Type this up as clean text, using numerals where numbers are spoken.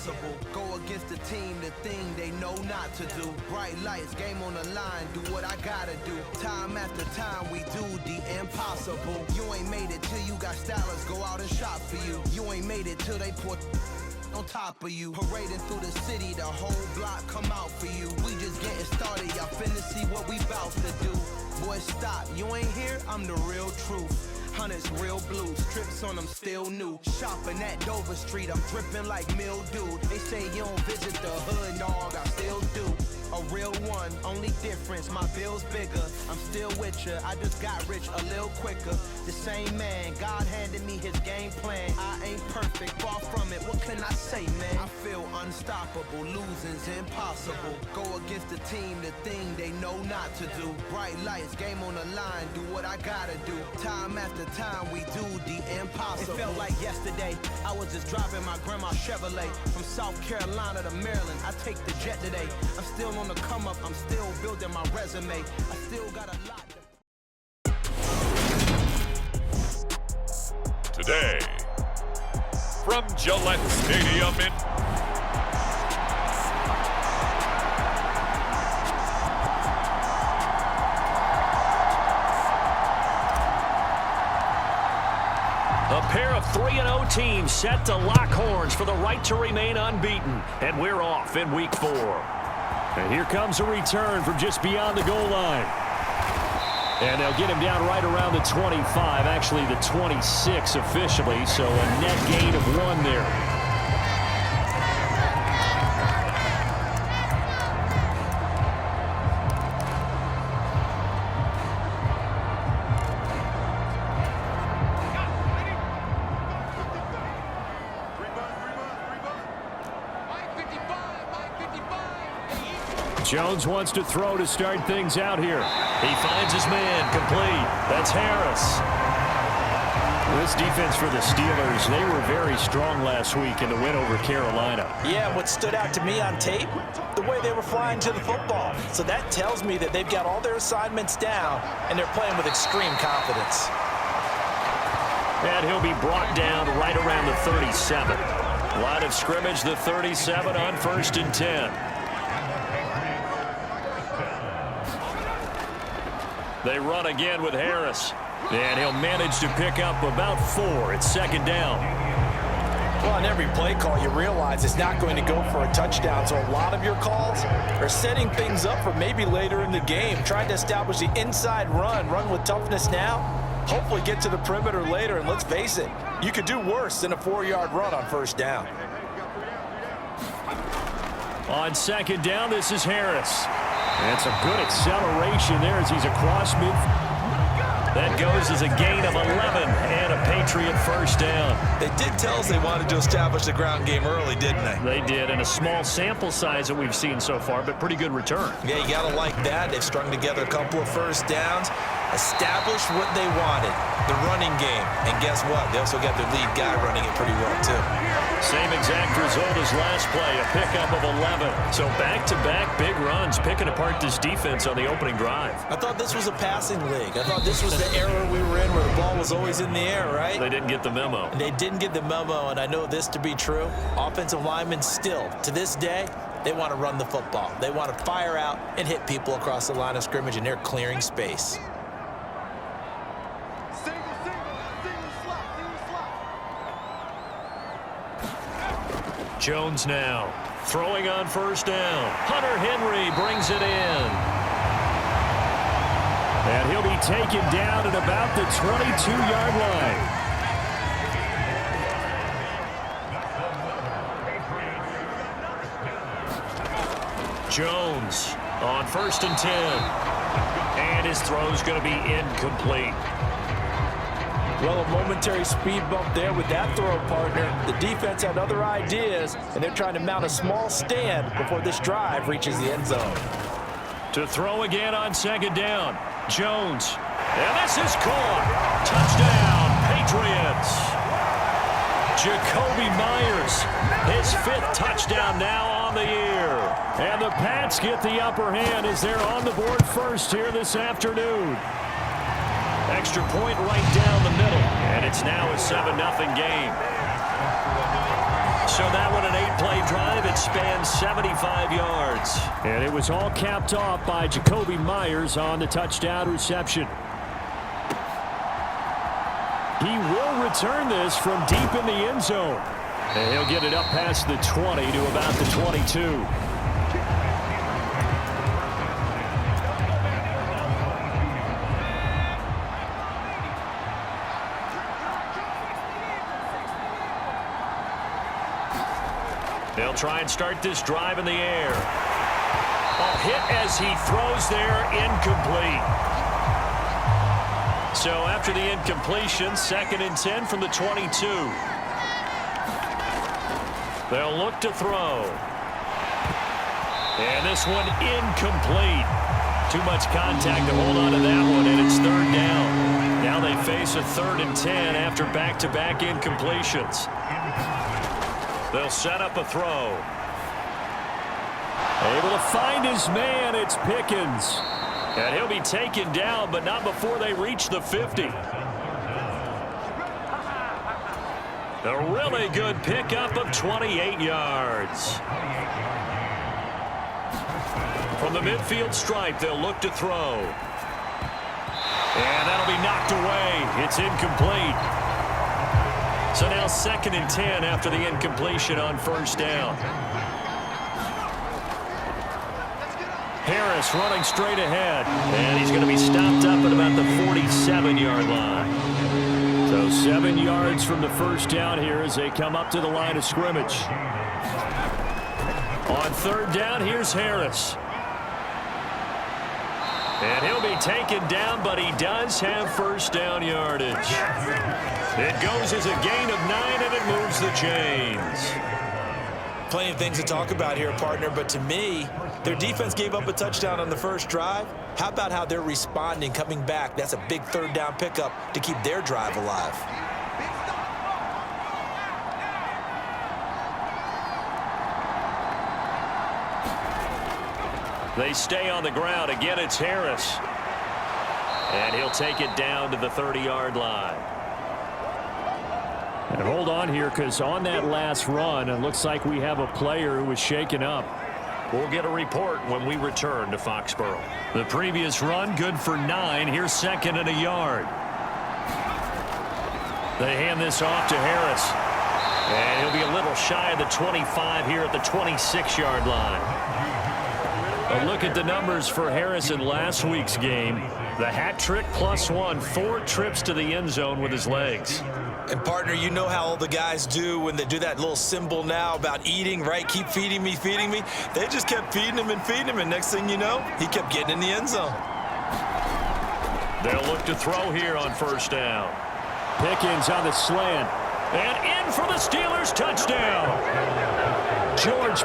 impossible. Go against the team, the thing they know not to do. Bright lights, game on the line, do what I gotta do. Time after time, we do the impossible. You ain't made it till you got stylers go out and shop for you. You ain't made it till they put on top of you. Parading through the city, the whole block come out for you. We just getting started, y'all finna see what we bout to do. Boy, stop, you ain't here, I'm the real truth. Hunters, real blue, strips on them still new. Shopping at Dover Street, I'm dripping like mildew. They say you don't visit the hood, dog, I still do. A real one, only difference, my bill's bigger. I'm still with ya, I just got rich a little quicker. The same man, God handed me his game plan. I ain't perfect, far from it, what can I say, man? I feel unstoppable, losing's impossible. Go against the team, the thing they know not to do. Bright lights, game on the line, do what I gotta do. Time after time, we do the impossible. It felt like yesterday, I was just driving my grandma's Chevrolet. From South Carolina to Maryland, I take the jet today. I'm still on the come up, I'm still building my resume. I still got a lot to... Today, from Gillette Stadium in a pair of 3-0 teams set to lock horns for the right to remain unbeaten. And we're off in week 4. And here comes a return from just beyond the goal line. And they'll get him down right around the 25, actually the 26 officially, so a net gain of 1 there. Jones wants to throw to start things out here. He finds his man, complete. That's Harris. This defense for the Steelers, they were very strong last week in the win over Carolina. Yeah, what stood out to me on tape, the way they were flying to the football. So that tells me that they've got all their assignments down, and they're playing with extreme confidence. And he'll be brought down right around the 37. Line of scrimmage, the 37 on 1st and 10. They run again with Harris. And he'll manage to pick up about 4. It's 2nd down. Well, on every play call, you realize it's not going to go for a touchdown. So a lot of your calls are setting things up for maybe later in the game. Trying to establish the inside run with toughness now. Hopefully get to the perimeter later. And let's face it, you could do worse than a 4-yard run on 1st down. On 2nd down, this is Harris. And it's a good acceleration there as he's across mid. That goes as a gain of 11 and a Patriot 1st down. They did tell us they wanted to establish the ground game early, didn't they? They did, and a small sample size that we've seen so far, but pretty good return. Yeah, you got to like that. They've strung together a couple of 1st downs, established what they wanted, the running game. And guess what? They also got their lead guy running it pretty well, too. Same exact result as last play, a pickup of 11. So back-to-back big runs, picking apart this defense on the opening drive. I thought this was a passing league. I thought this was the era we were in where the ball was always in the air, right? They didn't get the memo. They didn't get the memo, and I know this to be true. Offensive linemen still, to this day, they want to run the football. They want to fire out and hit people across the line of scrimmage, and they're clearing space. Jones now throwing on 1st down. Hunter Henry brings it in. And he'll be taken down at about the 22-yard line. Jones on 1st and 10. And his throw's going to be incomplete. Well, a momentary speed bump there with that throw, partner. The defense had other ideas, and they're trying to mount a small stand before this drive reaches the end zone. To throw again on 2nd down. Jones. And this is caught. Touchdown, Patriots. Jacoby Myers, his 5th touchdown now on the year. And the Pats get the upper hand as they're on the board first here this afternoon. Extra point right down the middle, and it's now a 7-0 game. So that one an 8-play play drive. It spans 75 yards. And it was all capped off by Jacoby Myers on the touchdown reception. He will return this from deep in the end zone. And he'll get it up past the 20 to about the 22. They'll try and start this drive in the air. A hit as he throws there, incomplete. So after the incompletion, 2nd and 10 from the 22. They'll look to throw. And this one incomplete. Too much contact to hold on to that one, and it's 3rd down. Now they face a 3rd and 10 after back-to-back incompletions. They'll set up a throw. Able to find his man. It's Pickens. And he'll be taken down, but not before they reach the 50. A really good pickup of 28 yards. From the midfield stripe, they'll look to throw. And that'll be knocked away. It's incomplete. So now 2nd and 10 after the incompletion on 1st down. Harris running straight ahead. And he's going to be stopped up at about the 47-yard line. So 7 yards from the 1st down here as they come up to the line of scrimmage. On 3rd down, here's Harris. And he'll be taken down, but he does have 1st down yardage. It goes as a gain of 9, and it moves the chains. Plenty of things to talk about here, partner, but to me, their defense gave up a touchdown on the first drive. How about how they're responding, coming back? That's a big 3rd down pickup to keep their drive alive. They stay on the ground. Again, it's Harris. And he'll take it down to the 30-yard line. And hold on here, because on that last run, it looks like we have a player who was shaken up. We'll get a report when we return to Foxborough. The previous run, good for 9. Here's 2nd and a yard. They hand this off to Harris. And he'll be a little shy of the 25 here at the 26-yard line. A look at the numbers for Harris in last week's game. The hat trick +1, 4 trips to the end zone with his legs. And, partner, you know how all the guys do when they do that little symbol now about eating, right? Keep feeding me, feeding me. They just kept feeding him, and next thing you know, he kept getting in the end zone. They'll look to throw here on 1st down. Pickens on the slant. And in for the Steelers touchdown. George